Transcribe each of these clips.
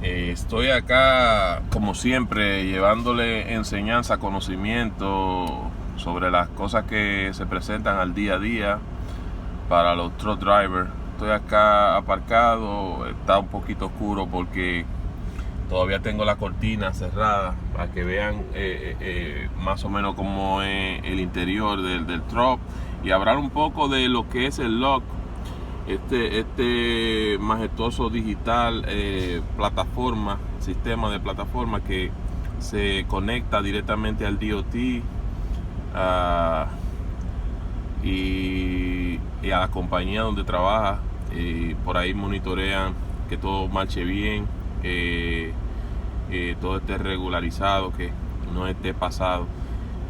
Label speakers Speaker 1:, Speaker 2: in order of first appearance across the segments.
Speaker 1: Estoy acá, como siempre, llevándole enseñanza, conocimiento sobre las cosas que se presentan al día a día para los truck drivers. Estoy acá aparcado, está un poquito oscuro porque todavía tengo la cortina cerrada para que vean más o menos cómo es el interior del truck y hablar un poco de lo que es el log. Este majestuoso digital sistema de plataforma que se conecta directamente al DOT y a la compañía donde trabaja. Por ahí monitorean que todo marche bien, todo esté regularizado, que no esté pasado.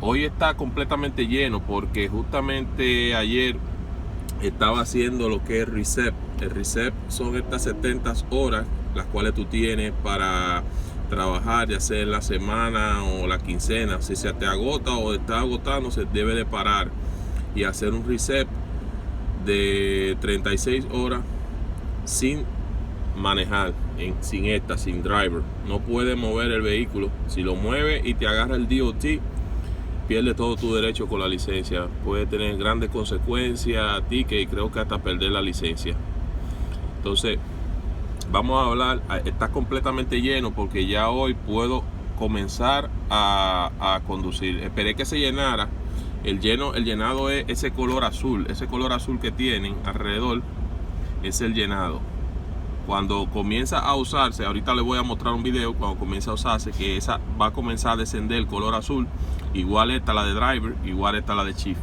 Speaker 1: Hoy está completamente lleno porque justamente ayer estaba haciendo lo que es reset. El reset son estas 70 horas las cuales tú tienes para trabajar, ya sea en la semana o la quincena. Si se te agota o está agotando, se debe de parar y hacer un reset de 36 horas sin manejar, sin driver. No puedes mover el vehículo. Si lo mueves y te agarra el DOT, pierde todo tu derecho con la licencia. Puede tener grandes consecuencias a ti, que creo que hasta perder la licencia. Entonces vamos a hablar. Está completamente lleno porque ya hoy puedo comenzar a conducir. Esperé que se llenara. El llenado es ese color azul que tienen alrededor, es el llenado. Cuando comienza a usarse, ahorita les voy a mostrar un video cuando comienza a usarse, que esa va a comenzar a descender el color azul. Igual está la de driver, igual está la de chief,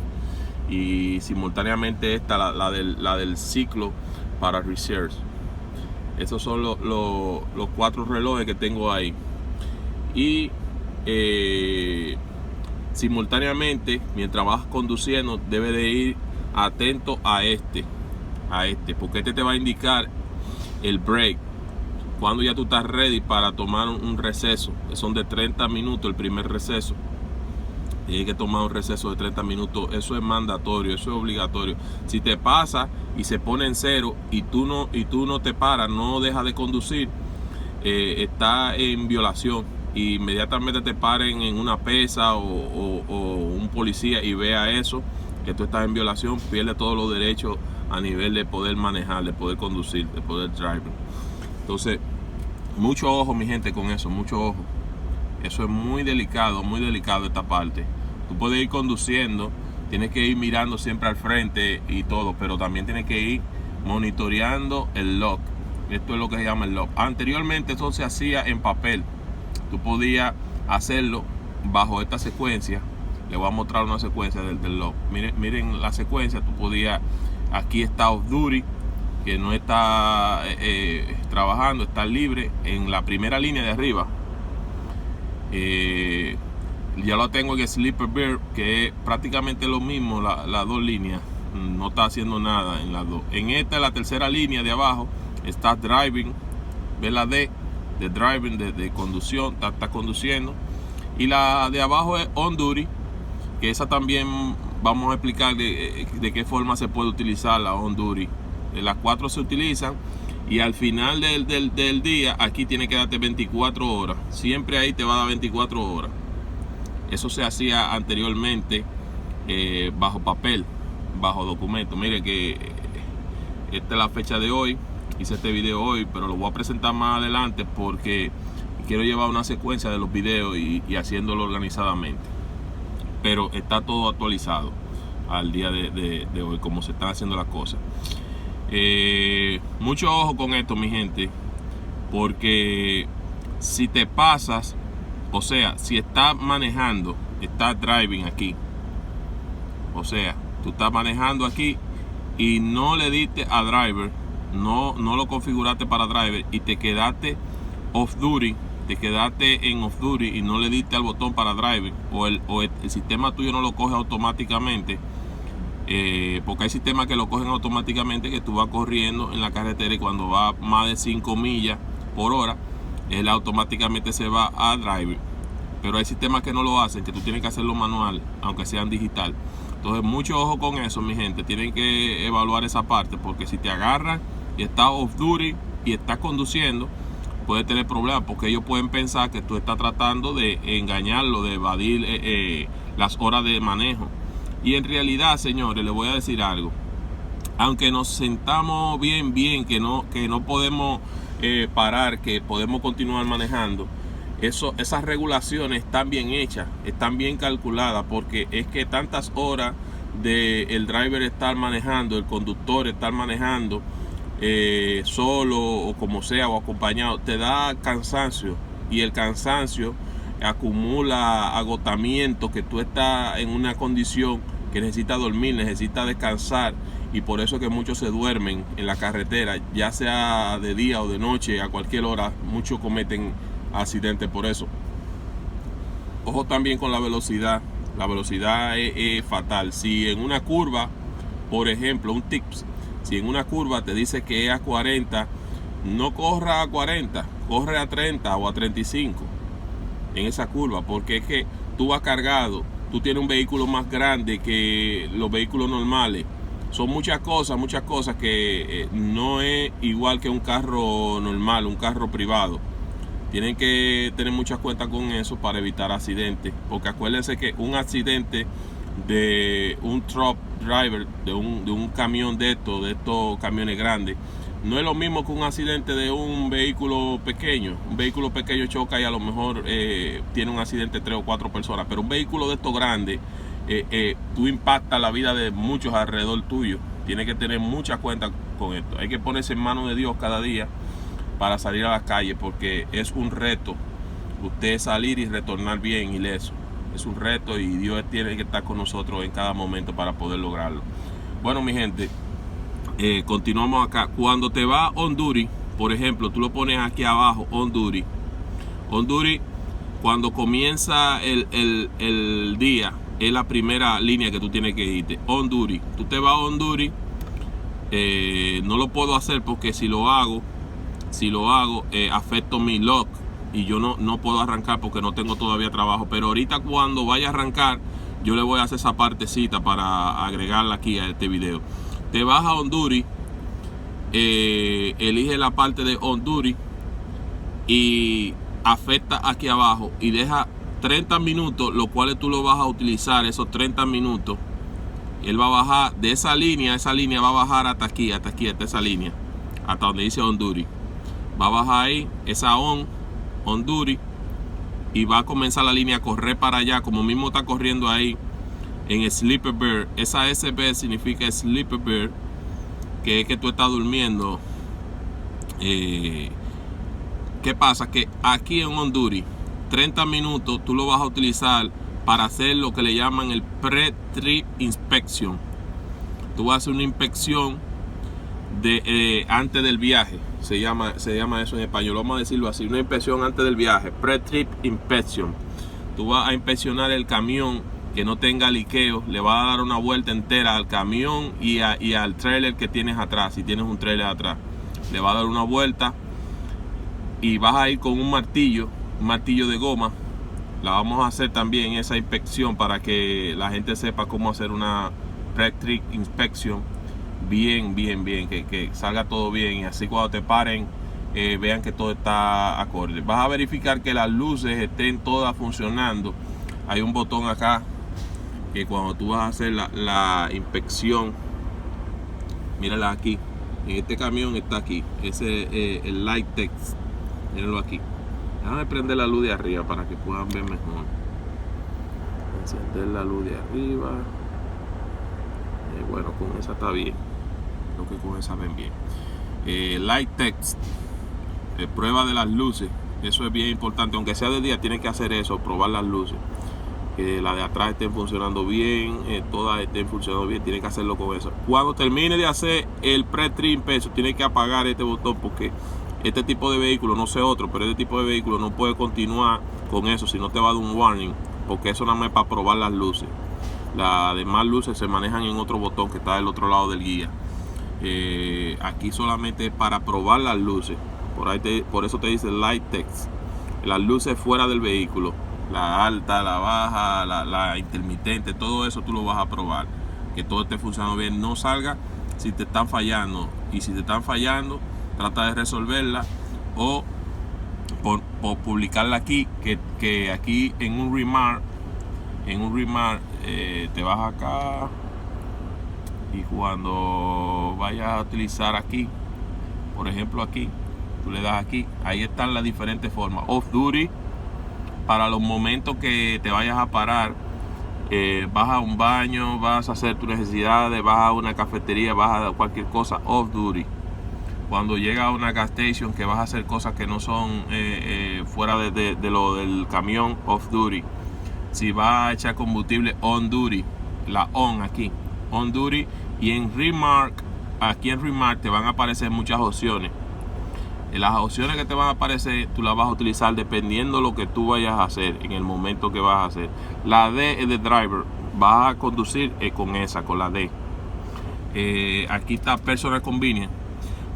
Speaker 1: y simultáneamente está la del ciclo para reserves. Esos son los 4 relojes que tengo ahí. Y simultáneamente, mientras vas conduciendo, debe de ir atento a este, porque este te va a indicar el break, cuando ya tú estás ready para tomar un receso. Son de 30 minutos el primer receso. Tienes que tomar un receso de 30 minutos. Eso es mandatorio, eso es obligatorio. Si te pasa y se pone en cero y tú no te paras, no dejas de conducir, está en violación. Y inmediatamente te paren en una pesa o un policía y vea eso, que tú estás en violación, pierde todos los derechos a nivel de poder manejar, de poder conducir, de poder driver. Entonces, mucho ojo, mi gente, con eso, mucho ojo. Eso es muy delicado esta parte. Tú puedes ir conduciendo, tienes que ir mirando siempre al frente y todo, pero también tienes que ir monitoreando el log. Esto es lo que se llama el log. Anteriormente eso se hacía en papel. Tú podías hacerlo bajo esta secuencia. Les voy a mostrar una secuencia del log. Miren la secuencia. Tú podías, aquí está off duty, que no está trabajando, está libre en la primera línea de arriba. Ya lo tengo en Sleeper Bear, que es prácticamente lo mismo, las dos líneas. No está haciendo nada en las dos. En esta, la tercera línea de abajo, está driving. ¿Ves la D? De driving, de conducción, está conduciendo. Y la de abajo es on duty, que esa también vamos a explicar de qué forma se puede utilizar la on duty. Las 4 se utilizan. Y al final del día, aquí tiene que darte 24 horas. Siempre ahí te va a dar 24 horas. Eso se hacía anteriormente bajo papel, bajo documento. Mire que esta es la fecha de hoy. Hice este video hoy, pero lo voy a presentar más adelante porque quiero llevar una secuencia de los videos y haciéndolo organizadamente. Pero está todo actualizado al día de hoy, como se están haciendo las cosas. Mucho ojo con esto, mi gente, porque si te pasas, o sea, si estás manejando, estás driving aquí, o sea, tú estás manejando aquí y no le diste a driver, no lo configuraste para driver y te quedaste off duty, y no le diste al botón para driver, o el sistema tuyo no lo coge automáticamente. Porque hay sistemas que lo cogen automáticamente, que tú vas corriendo en la carretera y cuando va más de 5 millas por hora, él automáticamente se va a driver. Pero hay sistemas que no lo hacen, que tú tienes que hacerlo manual, aunque sean digital. Entonces, mucho ojo con eso, mi gente. Tienen que evaluar esa parte, porque si te agarran y estás off duty y estás conduciendo, puede tener problemas, porque ellos pueden pensar que tú estás tratando de engañarlo, de evadir las horas de manejo. Y en realidad, señores, les voy a decir algo. Aunque nos sentamos bien, que no podemos parar, que podemos continuar manejando, esas regulaciones están bien hechas, están bien calculadas, porque es que tantas horas de el driver estar manejando, el conductor estar manejando solo o como sea o acompañado, te da cansancio, y el cansancio acumula agotamiento, que tú estás en una condición que necesita dormir, necesita descansar, y por eso es que muchos se duermen en la carretera, ya sea de día o de noche, a cualquier hora. Muchos cometen accidentes por eso. Ojo también con la velocidad. La velocidad es fatal. Si en una curva, por ejemplo, un tips, si en una curva te dice que es a 40, no corra a 40, corre a 30 o a 35 en esa curva, porque es que tú vas cargado, tú tienes un vehículo más grande que los vehículos normales. Son muchas cosas que no es igual que un carro normal, un carro privado. Tienen que tener mucha cuenta con eso para evitar accidentes, porque acuérdense que un accidente de un truck driver, de un camión de estos camiones grandes, no es lo mismo que un accidente de un vehículo pequeño. Un vehículo pequeño choca y a lo mejor tiene un accidente 3 o 4 personas, pero un vehículo de estos grandes, tú impactas la vida de muchos alrededor tuyo. Tienes que tener mucha cuenta con esto. Hay que ponerse en manos de Dios cada día para salir a la calle, porque es un reto usted salir y retornar bien ileso. Es un reto, y Dios tiene que estar con nosotros en cada momento para poder lograrlo. Bueno, mi gente, continuamos acá. Cuando te va on duty, por ejemplo, tú lo pones aquí abajo, on duty. On duty, cuando comienza el día, es la primera línea que tú tienes que irte. On duty. Tú te vas on duty. No lo puedo hacer porque si lo hago afecto mi lock, y yo no puedo arrancar porque no tengo todavía trabajo. Pero ahorita cuando vaya a arrancar, yo le voy a hacer esa partecita para agregarla aquí a este video. Te vas a on duty, elige la parte de on duty y afecta aquí abajo y deja 30 minutos, los cuales tú lo vas a utilizar esos 30 minutos. Él va a bajar de esa línea va a bajar hasta aquí, hasta esa línea, hasta donde dice on duty. Va a bajar ahí, esa on duty, y va a comenzar la línea a correr para allá, como mismo está corriendo ahí en Sleepy Bird. Esa SB significa Sleepy Bird, que es que tú estás durmiendo. ¿Qué pasa? Que aquí en on duty, 30 minutos tú lo vas a utilizar para hacer lo que le llaman el pre-trip inspection. Tú vas a hacer una inspección antes del viaje. Se llama eso en español, vamos a decirlo así, una inspección antes del viaje, pre-trip inspection. Tú vas a inspeccionar el camión, que no tenga liqueo, le vas a dar una vuelta entera al camión y al trailer que tienes atrás. Si tienes un trailer atrás, le vas a dar una vuelta, y vas a ir con un martillo de goma. La vamos a hacer también esa inspección para que la gente sepa cómo hacer una pre-trip inspection bien, que salga todo bien, y así cuando te paren vean que todo está acorde. Vas a verificar que las luces estén todas funcionando. Hay un botón acá que cuando tú vas a hacer la inspección, mírala aquí, en este camión está aquí, ese el light text, mírenlo aquí. Déjame prender la luz de arriba para que puedan ver mejor. Encender la luz de arriba. Bueno, con esa está bien. Creo que con esa ven bien. Light text, prueba de las luces. Eso es bien importante. Aunque sea de día, tienes que hacer eso, probar las luces. Que las de atrás estén funcionando bien, todas estén funcionando bien. Tienes que hacerlo con eso. Cuando termine de hacer el pre-trip inspection, tienes que apagar este botón, porque este tipo de vehículo, no sé otro, pero este tipo de vehículo no puede continuar con eso, si no te va a dar un warning, porque eso nada más es para probar las luces. Las demás luces se manejan en otro botón que está del otro lado del guía. Aquí solamente es para probar las luces. Por eso te dice light text. Las luces fuera del vehículo, la alta, la baja, la intermitente, todo eso tú lo vas a probar, que todo esté funcionando bien. No salga si te están fallando, y si te están fallando, trata de resolverla, o por publicarla aquí, que aquí en un remark te vas acá y cuando vayas a utilizar aquí, por ejemplo aquí, tú le das aquí, ahí están las diferentes formas. Off duty, para los momentos que te vayas a parar, vas a un baño, vas a hacer tus necesidades, vas a una cafetería, vas a cualquier cosa. Off duty, cuando llega a una gas station que vas a hacer cosas que no son fuera de lo del camión. Off duty. Si vas a echar combustible, on duty, la on aquí, on duty. Y en remark, aquí en remark te van a aparecer muchas opciones. Las opciones que te van a aparecer, tú las vas a utilizar dependiendo de lo que tú vayas a hacer en el momento que vas a hacer. La D es de driver, vas a conducir con esa, con la D. Aquí está personal convenience.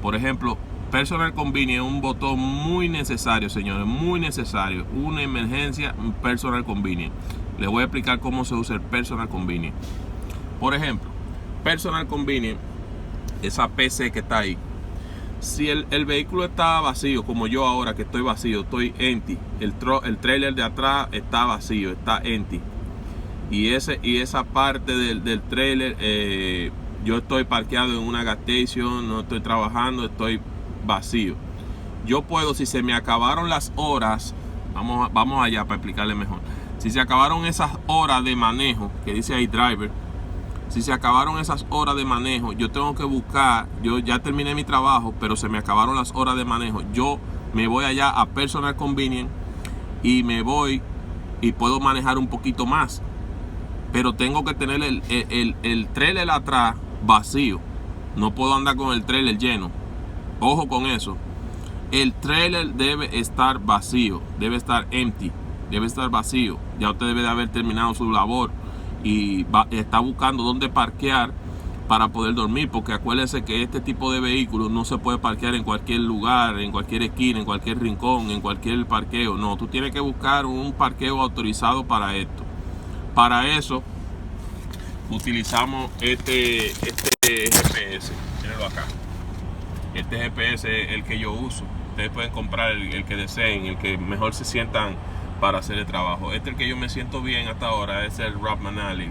Speaker 1: Por ejemplo, personal convenience es un botón muy necesario, señores, muy necesario. Una emergencia, personal convenience. Les voy a explicar cómo se usa el personal convenience. Por ejemplo, personal convenience, esa PC que está ahí. Si el vehículo está vacío, como yo ahora que estoy vacío, estoy empty, el trailer de atrás está vacío, está empty, y esa parte del trailer, yo estoy parqueado en una gas station, no estoy trabajando, estoy vacío. Yo puedo, si se me acabaron las horas, vamos allá para explicarle mejor. Si se acabaron esas horas de manejo, que dice ahí driver, si se acabaron esas horas de manejo, yo tengo que buscar, yo ya terminé mi trabajo, pero se me acabaron las horas de manejo. Yo me voy allá a personal convenience y me voy y puedo manejar un poquito más. Pero tengo que tener el trailer atrás vacío. No puedo andar con el trailer lleno. Ojo con eso. El trailer debe estar vacío, debe estar empty, debe estar vacío. Ya usted debe de haber terminado su labor y está buscando dónde parquear para poder dormir, porque acuérdense que este tipo de vehículos no se puede parquear en cualquier lugar, en cualquier esquina, en cualquier rincón, en cualquier parqueo. No, tú tienes que buscar un parqueo autorizado para esto. Para eso utilizamos este GPS. Mírenlo acá. Este GPS es el que yo uso. Ustedes pueden comprar el que deseen, el que mejor se sientan para hacer el trabajo. Este es el que yo me siento bien hasta ahora, es el Rub Manali.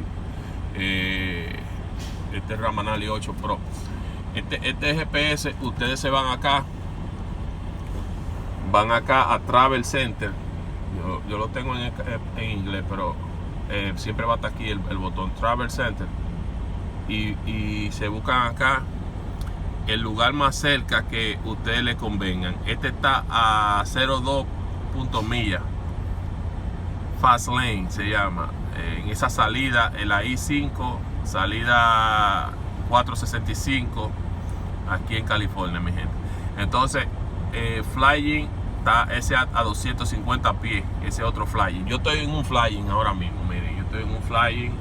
Speaker 1: Este es Rub Manali 8 Pro. Este GPS, ustedes se van acá a Travel Center. Yo lo tengo en inglés, pero siempre va a estar aquí el botón Travel Center. Y se buscan acá el lugar más cerca que ustedes les convengan. Este está a 0.2 millas. Fast Lane se llama, en esa salida, en la I-5, salida 465, aquí en California, mi gente. Entonces, flying está ese a 250 pies, ese otro flying. Yo estoy en un flying ahora mismo, miren, yo estoy en un flying,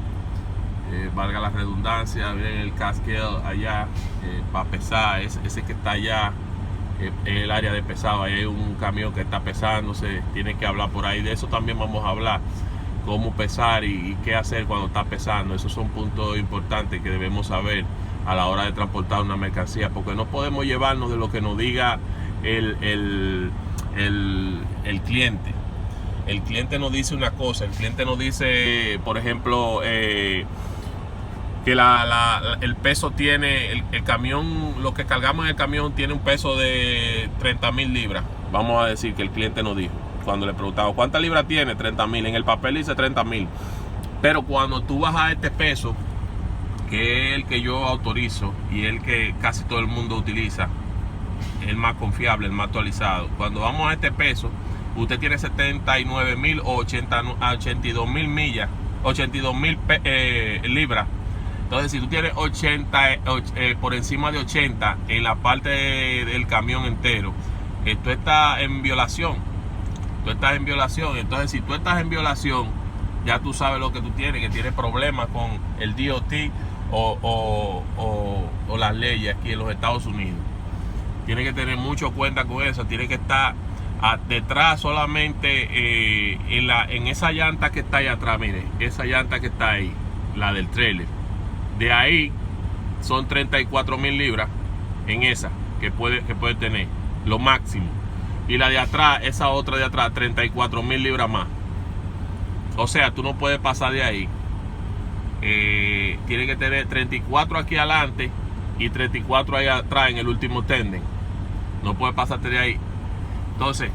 Speaker 1: valga la redundancia, ven el Cascade allá, para pesar, ese que está allá. El área de pesado, hay un camión que está pesándose, tiene que hablar por ahí. De eso también vamos a hablar, cómo pesar y qué hacer cuando está pesando. Esos son puntos importantes que debemos saber a la hora de transportar una mercancía, porque no podemos llevarnos de lo que nos diga el cliente. El cliente nos dice una cosa, el cliente nos dice, por ejemplo, que el peso tiene, el camión, lo que cargamos en el camión tiene un peso de 30,000 libras. Vamos a decir que el cliente nos dijo, cuando le preguntamos, ¿cuántas libras tiene? 30,000. En el papel dice 30,000. Pero cuando tú vas a este peso, que es el que yo autorizo y el que casi todo el mundo utiliza, el más confiable, el más actualizado. Cuando vamos a este peso, usted tiene 79,000 o 82,000 millas, 82,000 libras. Entonces, si tú tienes 80, por encima de 80 en la parte del camión entero, tú estás en violación. Tú estás en violación. Entonces, si tú estás en violación, ya tú sabes lo que tú tienes, que tienes problemas con el DOT o las leyes aquí en los Estados Unidos. Tienes que tener mucho cuenta con eso. Tienes que estar detrás solamente en esa llanta que está ahí atrás. Mire, esa llanta que está ahí, la del trailer. De ahí son 34,000 libras en esa que puede tener, lo máximo. Y la de atrás, esa otra de atrás, 34,000 libras más. O sea, tú no puedes pasar de ahí. Tiene que tener 34 aquí adelante y 34 ahí atrás en el último tenden. No puedes pasarte de ahí. Entonces,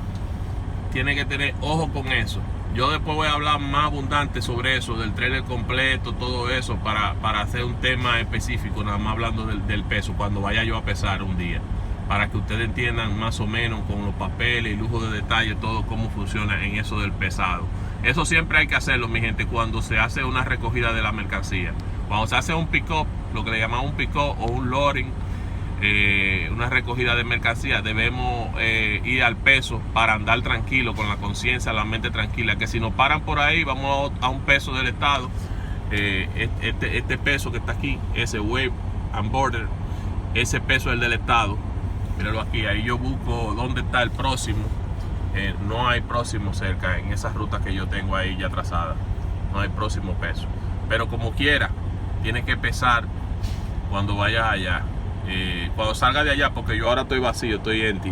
Speaker 1: tiene que tener ojo con eso. Yo después voy a hablar más abundante sobre eso, del trailer completo, todo eso, para hacer un tema específico, nada más hablando del peso, cuando vaya yo a pesar un día, para que ustedes entiendan más o menos con los papeles y lujo de detalle, todo cómo funciona en eso del pesado. Eso siempre hay que hacerlo, mi gente, cuando se hace una recogida de la mercancía. Cuando se hace un pick-up, lo que le llamamos un pick-up o un loading, una recogida de mercancía, debemos ir al peso para andar tranquilo, con la conciencia, la mente tranquila, que si nos paran por ahí, vamos a un peso del estado. Este peso que está aquí, ese Weight and Border, ese peso es el del estado. Míralo aquí, ahí yo busco dónde está el próximo. No hay próximo cerca en esas rutas que yo tengo ahí ya trazadas. No hay próximo peso, pero como quiera tienes que pesar cuando vayas allá, cuando salga de allá, porque yo ahora estoy vacío, estoy empty.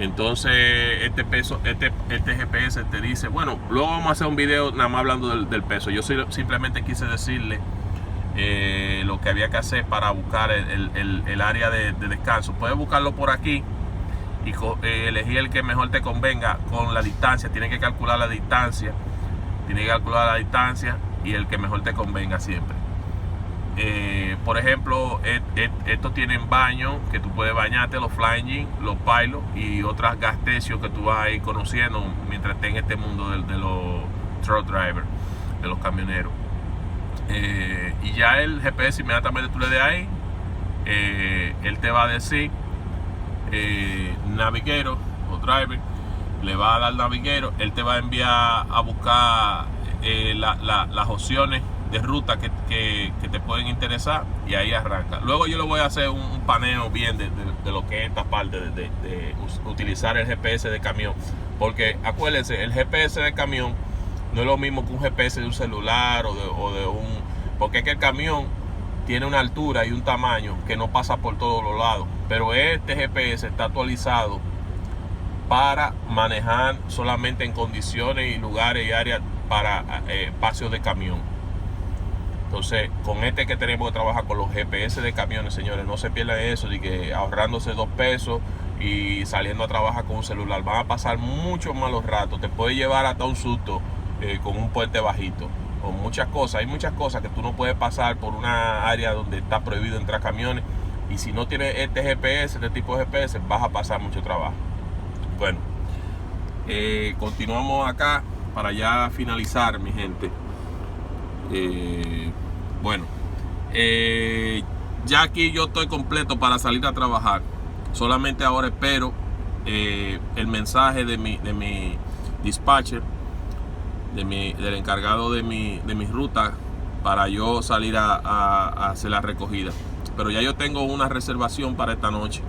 Speaker 1: Entonces este peso, este GPS te dice, bueno, luego vamos a hacer un video nada más hablando del peso. Yo simplemente quise decirle lo que había que hacer para buscar el área de descanso. Puedes buscarlo por aquí y elegir el que mejor te convenga con la distancia. Tienes que calcular la distancia, y el que mejor te convenga siempre. Por ejemplo, estos tienen baño, que tú puedes bañarte, los flying jeans, los pilot y otras gas stations que tú vas a ir conociendo mientras estés en este mundo de los truck drivers, de los camioneros. Y ya el GPS, inmediatamente tú le des ahí, él te va a decir navigator o driver, le va a dar navigator, él te va a enviar a buscar las opciones de ruta que te pueden interesar, y ahí arranca. Luego yo le voy a hacer un paneo bien de lo que es esta parte de utilizar el GPS de camión, porque acuérdense, el GPS de camión no es lo mismo que un GPS de un celular o de un, porque es que el camión tiene una altura y un tamaño que no pasa por todos los lados, pero este GPS está actualizado para manejar solamente en condiciones y lugares y áreas para espacios de camión. Entonces, con este que tenemos que trabajar con los GPS de camiones, señores, no se pierdan eso, de que ahorrándose 2 pesos y saliendo a trabajar con un celular, van a pasar muchos malos ratos. Te puede llevar hasta un susto con un puente bajito, o muchas cosas. Hay muchas cosas que tú no puedes pasar por una área donde está prohibido entrar camiones, y si no tienes este GPS, este tipo de GPS, vas a pasar mucho trabajo. Bueno, continuamos acá para ya finalizar, mi gente. Bueno, ya aquí yo estoy completo para salir a trabajar. Solamente ahora espero el mensaje de mi dispatcher, del encargado de mi ruta, para yo salir a hacer la recogida. Pero ya yo tengo una reservación para esta noche.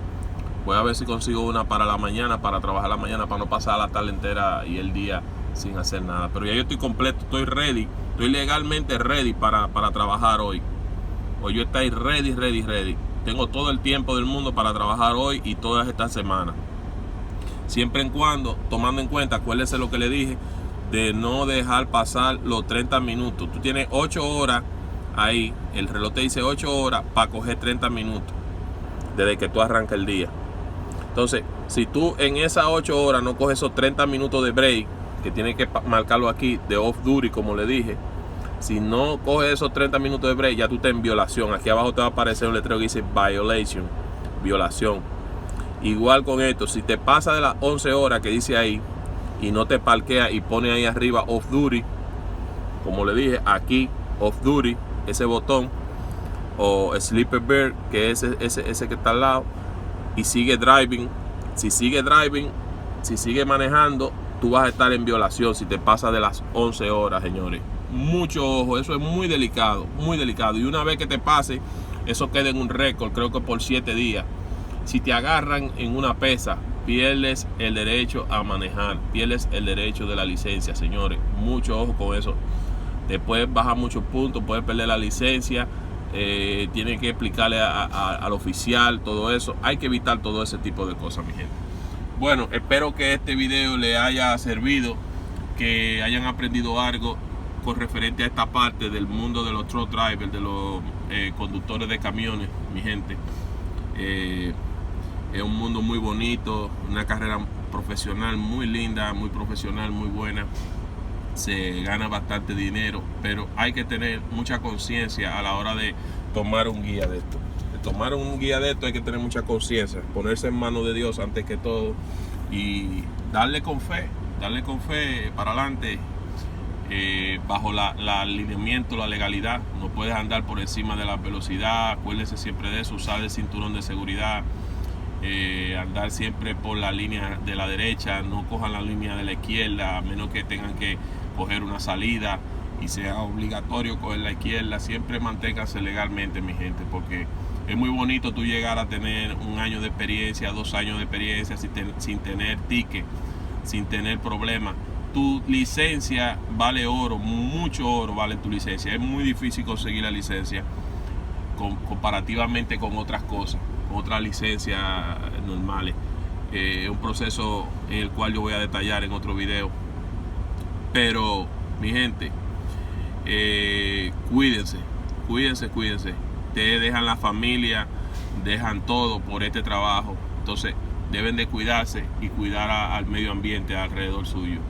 Speaker 1: Voy a ver si consigo una para la mañana, para trabajar la mañana, para no pasar la tarde entera y el día sin hacer nada. Pero ya yo estoy completo, estoy ready, estoy legalmente ready para trabajar hoy. Hoy yo estoy ready. Tengo todo el tiempo del mundo para trabajar hoy y todas estas semanas. Siempre en cuando, tomando en cuenta, acuérdense lo que le dije, de no dejar pasar los 30 minutos. Tú tienes 8 horas ahí, el reloj te dice 8 horas para coger 30 minutos desde que tú arrancas el día. Entonces, si tú en esas 8 horas no coges esos 30 minutos de break, que tienes que marcarlo aquí, de off duty, como le dije, si no coges esos 30 minutos de break, ya tú estás en violación. Aquí abajo te va a aparecer un letrero que dice violation, violación. Igual con esto, si te pasa de las 11 horas que dice ahí y no te parquea y pone ahí arriba off duty, como le dije, aquí off duty, ese botón, o sleeper bird, que es ese que está al lado, y sigue driving. Si sigue manejando, tú vas a estar en violación si te pasa de las 11 horas, señores. Mucho ojo, eso es muy delicado. Y una vez que te pase, eso queda en un récord, creo que por 7 días. Si te agarran en una pesa, pierdes el derecho a manejar, pierdes el derecho de la licencia, señores. Mucho ojo con eso. Después baja muchos puntos, puedes perder la licencia. Tienen que explicarle al oficial todo eso. Hay que evitar todo ese tipo de cosas, mi gente. Bueno, espero que este video les haya servido, que hayan aprendido algo con referente a esta parte del mundo de los truck drivers, de los conductores de camiones, mi gente. Es un mundo muy bonito, una carrera profesional muy linda, muy profesional, muy buena. Se gana bastante dinero, pero hay que tener mucha conciencia a la hora de tomar un guía de esto. De tomar un guía de esto hay que tener mucha conciencia, ponerse en manos de Dios antes que todo y darle con fe para adelante, bajo el alineamiento, la legalidad. No puedes andar por encima de la velocidad, acuérdense siempre de eso, usar el cinturón de seguridad, andar siempre por la línea de la derecha, no cojan la línea de la izquierda, a menos que tengan que coger una salida y sea obligatorio coger la izquierda. Siempre manténganse legalmente, mi gente, porque es muy bonito tú llegar a tener 1 año de experiencia, 2 años de experiencia sin tener ticket, sin tener problemas. Tu licencia vale oro, mucho oro vale tu licencia. Es muy difícil conseguir la licencia comparativamente con otras cosas, con otras licencias normales. Es un proceso en el cual yo voy a detallar en otro video. Pero, mi gente, cuídense. Ustedes dejan la familia, dejan todo por este trabajo. Entonces, deben de cuidarse y cuidar al medio ambiente alrededor suyo.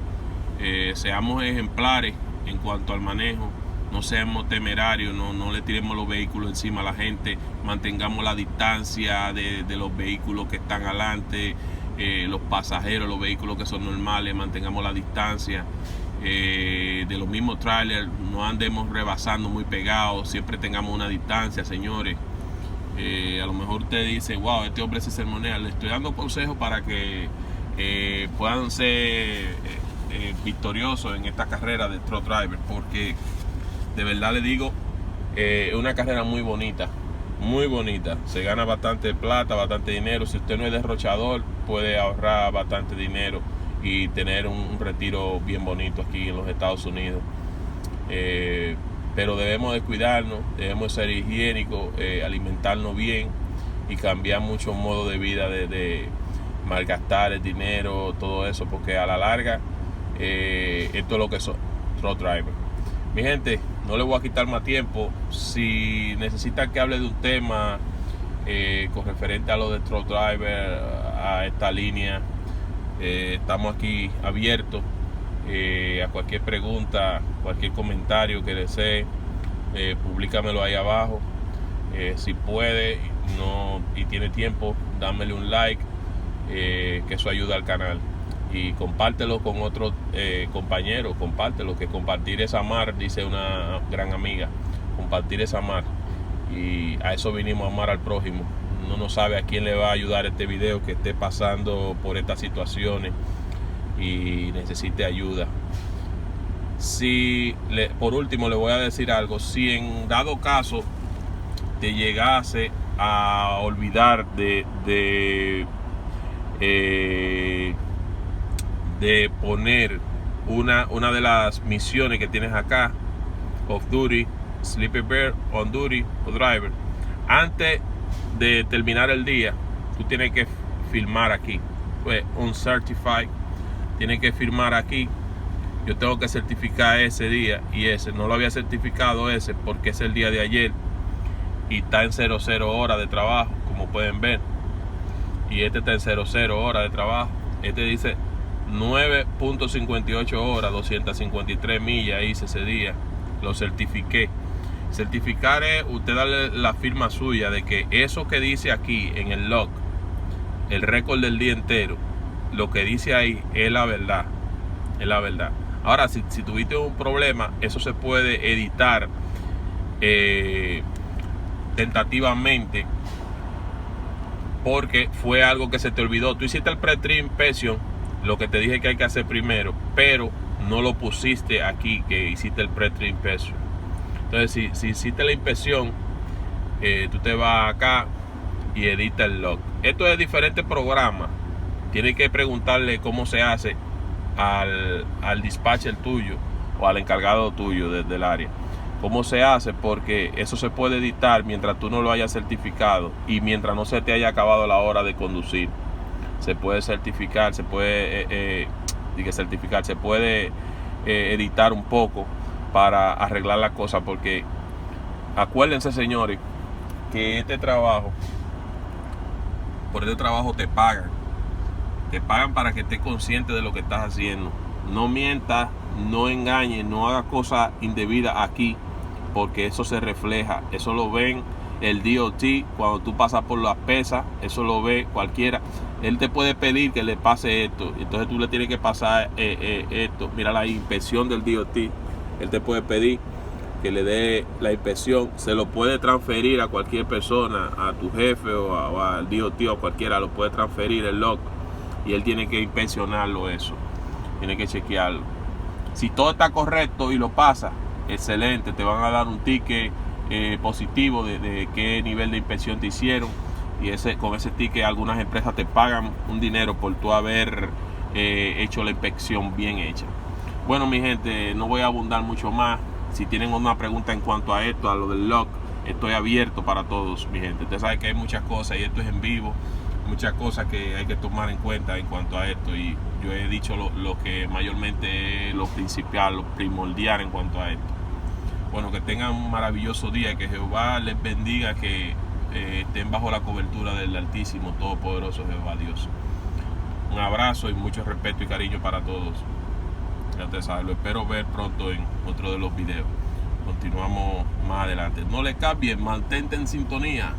Speaker 1: Seamos ejemplares en cuanto al manejo. No seamos temerarios, no le tiremos los vehículos encima a la gente. Mantengamos la distancia de los vehículos que están adelante, los pasajeros, los vehículos que son normales. Mantengamos la distancia. De los mismos trailers, no andemos rebasando muy pegados, siempre tengamos una distancia, señores. A lo mejor usted dice, wow, este hombre se sermonea. Le estoy dando consejos para que puedan ser victoriosos en esta carrera de truck driver, porque de verdad le digo, es una carrera muy bonita, se gana bastante plata, bastante dinero. Si usted no es derrochador, puede ahorrar bastante dinero y tener un retiro bien bonito aquí en los Estados Unidos. Pero debemos de cuidarnos, debemos ser higiénicos, alimentarnos bien y cambiar mucho modo de vida, de malgastar el dinero, todo eso, porque a la larga esto es lo que son truck drivers. Mi gente, no les voy a quitar más tiempo. Si necesitan que hable de un tema con referente a lo de truck driver, a esta línea, estamos aquí abiertos a cualquier pregunta, cualquier comentario que desee. Publícamelo ahí abajo. Si puede y tiene tiempo, dámele un like, que eso ayuda al canal. Y compártelo con otros compañeros, compártelo, que compartir es amar, dice una gran amiga. Compartir es amar, y a eso vinimos, a amar al prójimo. Uno no sabe a quién le va a ayudar este video, que esté pasando por estas situaciones y necesite ayuda. Por último, le voy a decir algo. Si en dado caso te llegase a olvidar de poner una de las misiones que tienes acá, off duty, sleepy bear, on duty o driver, antes de terminar el día, tú tienes que firmar aquí, pues un certified, tienes que firmar aquí. Yo tengo que certificar ese día, y ese no lo había certificado ese porque es el día de ayer y está en 00 horas de trabajo, como pueden ver, y este está en 00 horas de trabajo. Este dice 9.58 horas, 253 millas hice ese día, lo certifiqué. Certificar es usted darle la firma suya de que eso que dice aquí en el log, el récord del día entero, lo que dice ahí es la verdad, es la verdad. Ahora, si tuviste un problema, eso se puede editar tentativamente, porque fue algo que se te olvidó. Tú hiciste el pre-trip inspection, lo que te dije que hay que hacer primero, pero no lo pusiste aquí, que hiciste el pre-trip inspection. Entonces, si hiciste la inspección, tú te vas acá y edita el log. Esto es diferente programa. Tienes que preguntarle cómo se hace al dispatcher tuyo o al encargado tuyo del área. Cómo se hace, porque eso se puede editar mientras tú no lo hayas certificado y mientras no se te haya acabado la hora de conducir. se puede certificar, se puede editar un poco para arreglar las cosas, porque acuérdense, señores, que por este trabajo te pagan para que estés consciente de lo que estás haciendo. No mientas, no engañes, no hagas cosas indebidas aquí, porque eso se refleja, eso lo ven el DOT cuando tú pasas por las pesas, eso lo ve cualquiera. Él te puede pedir que le pase esto, entonces tú le tienes que pasar esto. Mira la inspección del DOT, él te puede pedir que le dé la inspección, se lo puede transferir a cualquier persona, a tu jefe o al DOT o a cualquiera, lo puede transferir el log, y él tiene que inspeccionarlo, eso tiene que chequearlo. Si todo está correcto y lo pasa, excelente, te van a dar un ticket positivo de qué nivel de inspección te hicieron, y con ese ticket algunas empresas te pagan un dinero por tú haber hecho la inspección bien hecha. Bueno, mi gente, no voy a abundar mucho más. Si tienen una pregunta en cuanto a esto, a lo del log, estoy abierto para todos, mi gente. Ustedes saben que hay muchas cosas y esto es en vivo, muchas cosas que hay que tomar en cuenta en cuanto a esto, y yo he dicho lo que mayormente es lo principal, lo primordial en cuanto a esto. Bueno, que tengan un maravilloso día, que Jehová les bendiga, que estén bajo la cobertura del Altísimo, Todopoderoso Jehová Dios. Un abrazo y mucho respeto y cariño para todos. Ya ustedes saben, lo espero ver pronto en otro de los videos. Continuamos más adelante. No le cambien, mantente en sintonía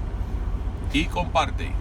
Speaker 1: y comparte.